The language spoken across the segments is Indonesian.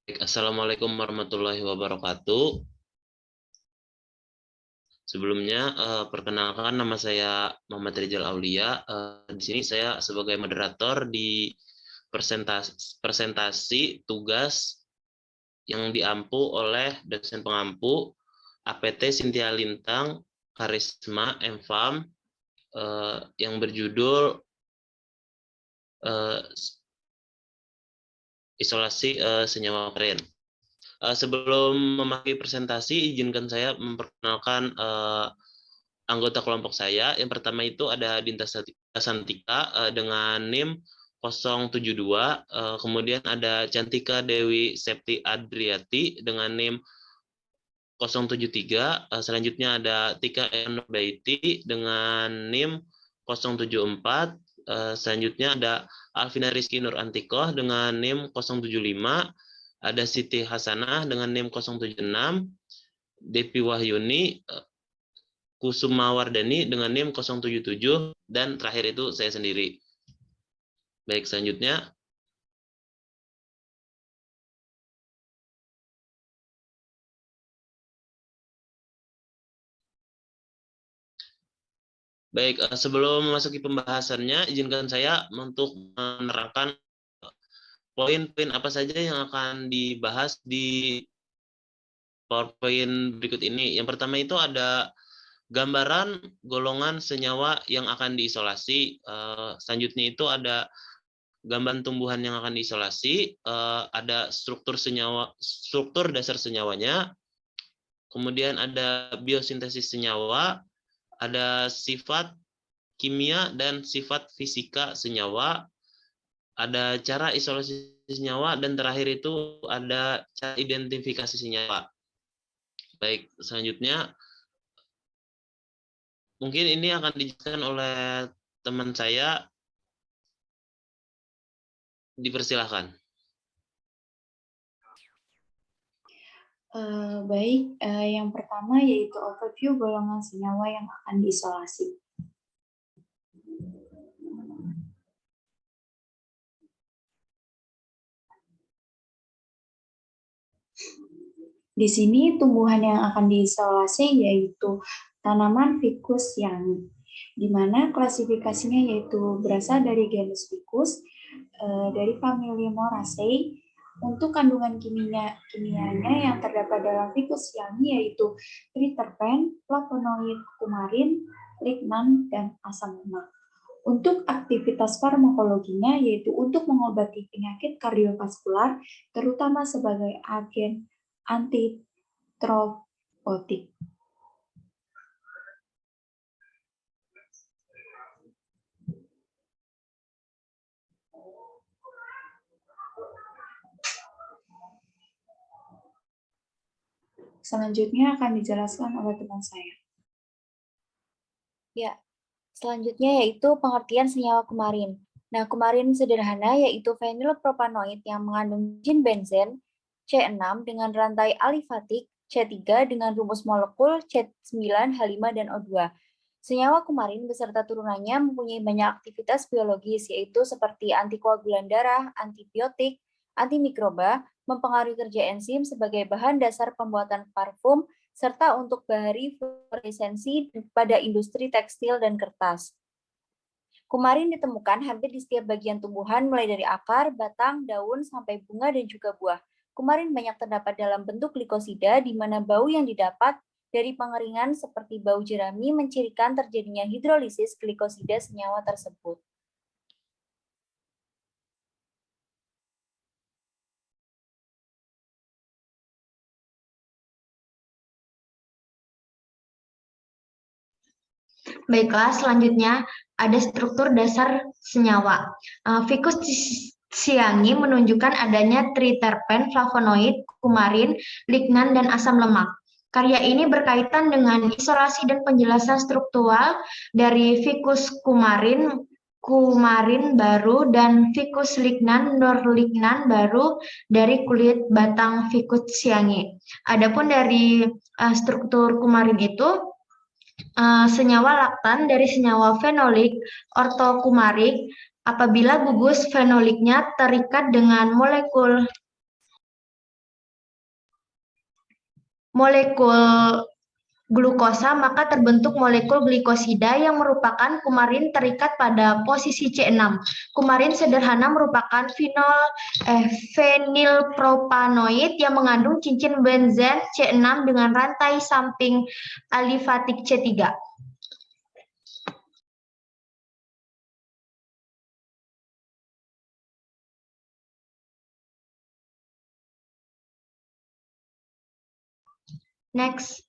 Assalamualaikum warahmatullahi wabarakatuh. Sebelumnya, perkenalkan nama saya Muhammad Rizal Aulia. Di sini saya sebagai moderator di presentasi tugas yang diampu oleh dosen pengampu APT Cynthia Lintang Karisma M.Farm yang berjudul isolasi senyawa keren. Sebelum memakai presentasi, izinkan saya memperkenalkan anggota kelompok saya. Yang pertama itu ada Dinta Santika dengan NIM 072, kemudian ada Cantika Dewi Septi Adriati dengan NIM 073, selanjutnya ada Tika Enobaiti dengan NIM 074, selanjutnya ada Alvina Rizky Nur Antikoh dengan NIM 075, ada Siti Hasanah dengan NIM 076, Depi Wahyuni, Kusuma Wardani dengan NIM 077, dan terakhir itu saya sendiri. Baik, selanjutnya. Baik, sebelum memasuki pembahasannya, izinkan saya untuk menerangkan poin-poin apa saja yang akan dibahas di PowerPoint berikut ini. Yang pertama itu ada gambaran golongan senyawa yang akan diisolasi. Selanjutnya itu ada gambaran tumbuhan yang akan diisolasi, ada struktur dasar senyawanya, kemudian ada biosintesis senyawa, ada sifat kimia dan sifat fisika senyawa, ada cara isolasi senyawa, dan terakhir itu ada cara identifikasi senyawa. Baik, selanjutnya mungkin ini akan dijelaskan oleh teman saya. Dipersilahkan. Baik, yang pertama yaitu overview golongan senyawa yang akan diisolasi. Di sini tumbuhan yang akan diisolasi yaitu tanaman ficus yangi, di mana klasifikasinya yaitu berasal dari genus ficus, dari famili Moraceae. Untuk kandungan kimianya yang terdapat dalam ficus yangi yaitu triterpen, flavonoid, kumarin, lignan, dan asam lemak. Untuk aktivitas farmakologinya yaitu untuk mengobati penyakit kardiovaskular, terutama sebagai agen antitrombotik. Selanjutnya akan dijelaskan oleh teman saya. Ya, selanjutnya yaitu pengertian senyawa kumarin. Nah, kumarin sederhana yaitu fenilpropanoid yang mengandung gin benzen C6 dengan rantai alifatik, C3 dengan rumus molekul C9, H5, dan O2. Senyawa kumarin beserta turunannya mempunyai banyak aktivitas biologis, yaitu seperti antikoagulan darah, antibiotik, antimikroba, mempengaruhi kerja enzim sebagai bahan dasar pembuatan parfum, serta untuk bahari fluoresensi pada industri tekstil dan kertas. Kumarin ditemukan hampir di setiap bagian tumbuhan, mulai dari akar, batang, daun, sampai bunga dan juga buah. Kumarin banyak terdapat dalam bentuk glikosida, di mana bau yang didapat dari pengeringan seperti bau jerami mencirikan terjadinya hidrolisis glikosida senyawa tersebut. Baiklah, selanjutnya ada struktur dasar senyawa. Ficus yangi menunjukkan adanya triterpen, flavonoid, kumarin, lignan, dan asam lemak. Karya ini berkaitan dengan isolasi dan penjelasan struktural dari ficus kumarin baru dan ficus lignan, norlignan baru dari kulit batang ficus yangi. Adapun dari struktur kumarin itu, senyawa laktan dari senyawa fenolik ortokumarik apabila gugus fenoliknya terikat dengan molekul molekul glukosa, maka terbentuk molekul glikosida yang merupakan kumarin terikat pada posisi C6. Kumarin sederhana merupakan fenilpropanoid yang mengandung cincin benzen C6 dengan rantai samping alifatik C3. Next.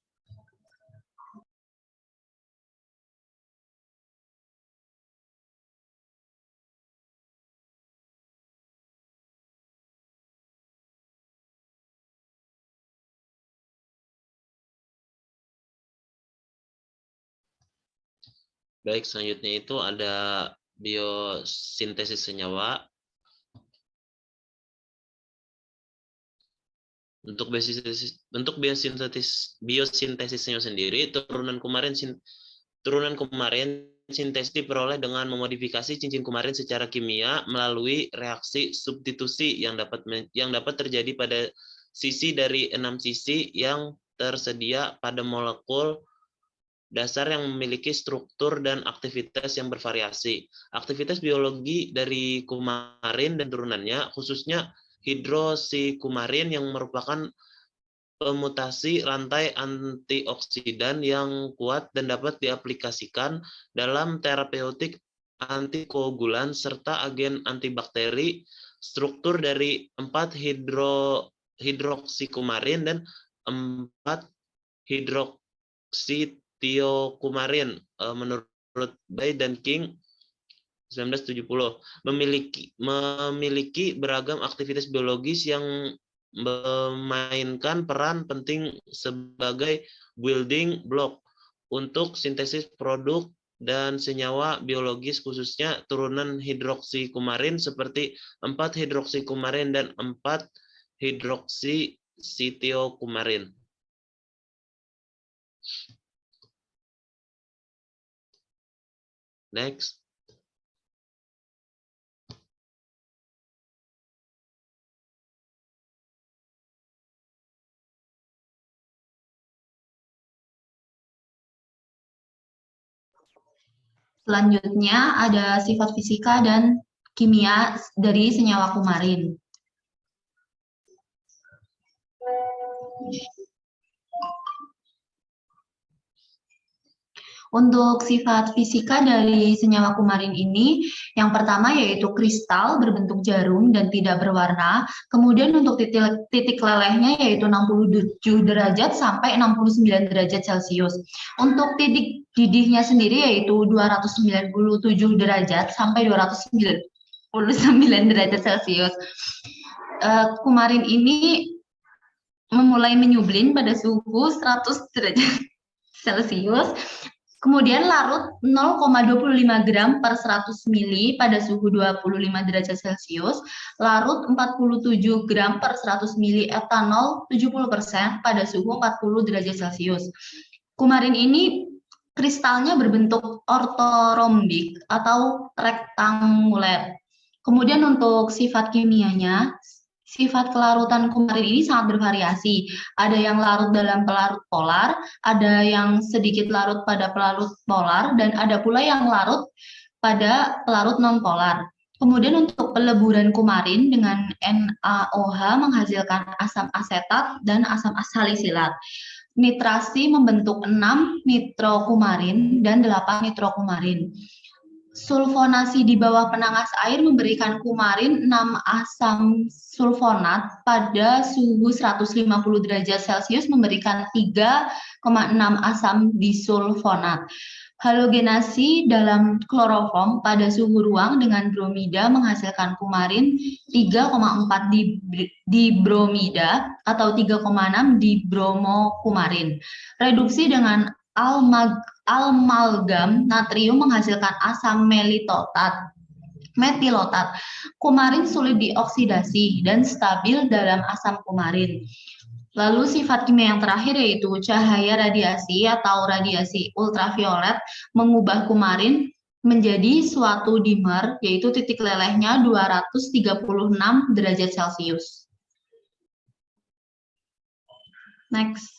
Baik, selanjutnya itu ada biosintesis senyawa. Untuk biosintesisnya sendiri, turunan kumarin sintesis diperoleh dengan memodifikasi cincin kumarin secara kimia melalui reaksi substitusi yang dapat terjadi pada sisi dari 6 sisi yang tersedia pada molekul dasar yang memiliki struktur dan aktivitas yang bervariasi. Aktivitas biologi dari kumarin dan turunannya, khususnya hidroksikumarin yang merupakan pemutasi rantai antioksidan yang kuat dan dapat diaplikasikan dalam terapeutik antikoagulan serta agen antibakteri. Struktur dari 4 hidroksikumarin dan 4 hidroksitiokumarin menurut Bay dan King 1970 memiliki beragam aktivitas biologis yang memainkan peran penting sebagai building block untuk sintesis produk dan senyawa biologis, khususnya turunan hidroksikumarin seperti 4 hidroksikumarin dan 4 hidroksitiokumarin. Next. Selanjutnya ada sifat fisika dan kimia dari senyawa kumarin. Untuk sifat fisika dari senyawa kumarin ini, yang pertama yaitu kristal berbentuk jarum dan tidak berwarna. Kemudian untuk titik lelehnya yaitu 67 derajat sampai 69 derajat Celcius. Untuk titik didihnya sendiri yaitu 297 derajat sampai 299 derajat Celcius. Kumarin ini memulai menyublin pada suhu 100 derajat Celcius. Kemudian larut 0,25 gram per 100 mili pada suhu 25 derajat Celcius, larut 47 gram per 100 mili etanol 70% pada suhu 40 derajat Celcius. Kumarin ini kristalnya berbentuk ortorhombik atau rektanguler. Kemudian untuk sifat kimianya, sifat kelarutan kumarin ini sangat bervariasi. Ada yang larut dalam pelarut polar, ada yang sedikit larut pada pelarut polar, dan ada pula yang larut pada pelarut non-polar. Kemudian untuk peleburan kumarin dengan NaOH menghasilkan asam asetat dan asam salisilat. Nitrasi membentuk 6 nitrokumarin dan 8 nitrokumarin. Sulfonasi di bawah penangas air memberikan kumarin 6 asam sulfonat pada suhu 150 derajat Celcius memberikan 3,6 asam disulfonat. Halogenasi dalam kloroform pada suhu ruang dengan bromida menghasilkan kumarin 3,4 dibromida atau 3,6 dibromokumarin. Reduksi dengan amalgam natrium menghasilkan asam metilotat. Kumarin sulit dioksidasi dan stabil dalam asam kumarin. Lalu sifat kimia yang terakhir yaitu cahaya radiasi atau radiasi ultraviolet mengubah kumarin menjadi suatu dimer, yaitu titik lelehnya 236 derajat Celcius. Next.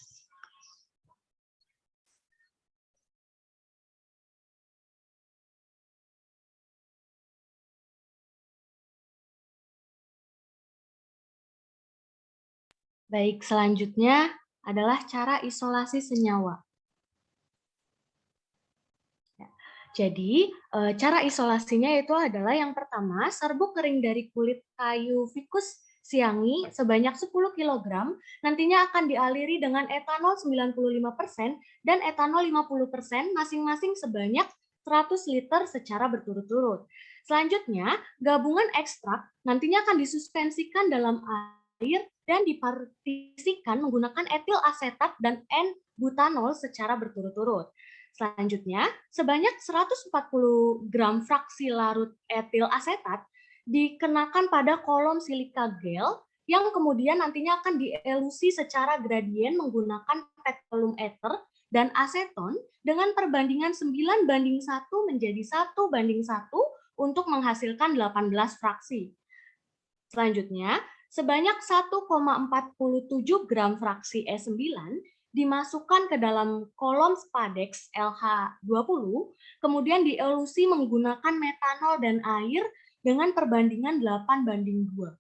Baik, selanjutnya adalah cara isolasi senyawa. Jadi, cara isolasinya itu adalah yang pertama, serbuk kering dari kulit kayu Ficus siangi sebanyak 10 kg nantinya akan dialiri dengan etanol 95% dan etanol 50% masing-masing sebanyak 100 liter secara berturut-turut. Selanjutnya, gabungan ekstrak nantinya akan disuspensikan dalam air dan dipartisikan menggunakan etil asetat dan N-butanol secara berturut-turut. Selanjutnya, sebanyak 140 gram fraksi larut etil asetat dikenakan pada kolom silika gel yang kemudian nantinya akan dielusi secara gradien menggunakan petroleum ether dan aseton dengan perbandingan 9:1 menjadi 1:1 untuk menghasilkan 18 fraksi. Selanjutnya, sebanyak 1,47 gram fraksi E9 dimasukkan ke dalam kolom Spadex LH20, kemudian dielusi menggunakan metanol dan air dengan perbandingan 8:2.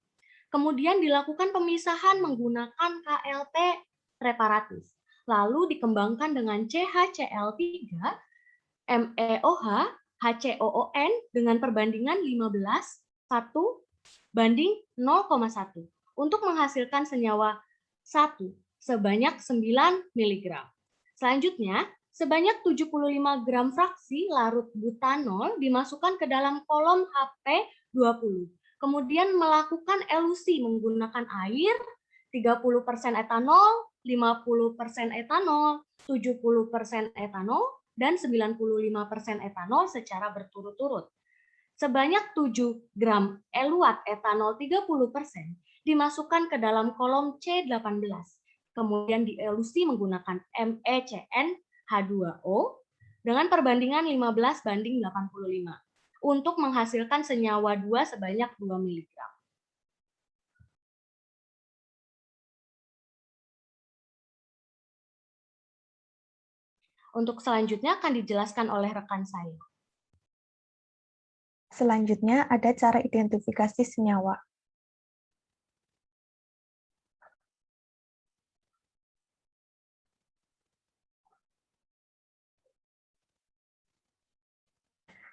Kemudian dilakukan pemisahan menggunakan KLT preparatif. Lalu dikembangkan dengan CHCl3, MEOH, HCOON dengan perbandingan 15:1 untuk menghasilkan senyawa 1 sebanyak 9 mg. Selanjutnya, sebanyak 75 gram fraksi larut butanol dimasukkan ke dalam kolom HP20. Kemudian melakukan elusi menggunakan air, 30% etanol, 50% etanol, 70% etanol, dan 95% etanol secara berturut-turut. Sebanyak 7 gram eluat etanol 30% dimasukkan ke dalam kolom C18. Kemudian dielusi menggunakan MECN H2O dengan perbandingan 15:85 untuk menghasilkan senyawa 2 sebanyak 2 mg. Untuk selanjutnya akan dijelaskan oleh rekan saya. Selanjutnya ada cara identifikasi senyawa.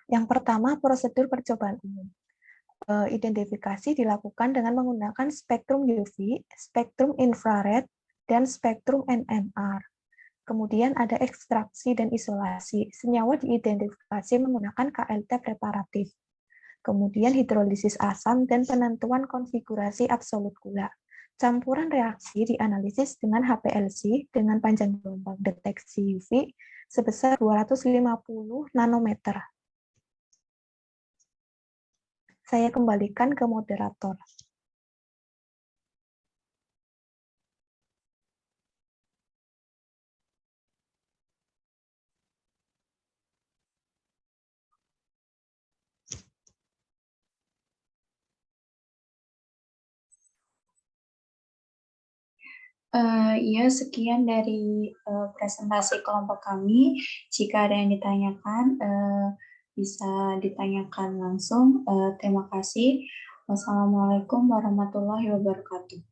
Yang pertama, prosedur percobaan umum. Identifikasi dilakukan dengan menggunakan spektrum UV, spektrum infrared, dan spektrum NMR. Kemudian ada ekstraksi dan isolasi. Senyawa diidentifikasi menggunakan KLT preparatif. Kemudian hidrolisis asam dan penentuan konfigurasi absolut gula. Campuran reaksi dianalisis dengan HPLC dengan panjang gelombang deteksi UV sebesar 250 nanometer. Saya kembalikan ke moderator. Ya, sekian dari presentasi kelompok kami. Jika ada yang ditanyakan, bisa ditanyakan langsung. Terima kasih. Wassalamualaikum warahmatullahi wabarakatuh.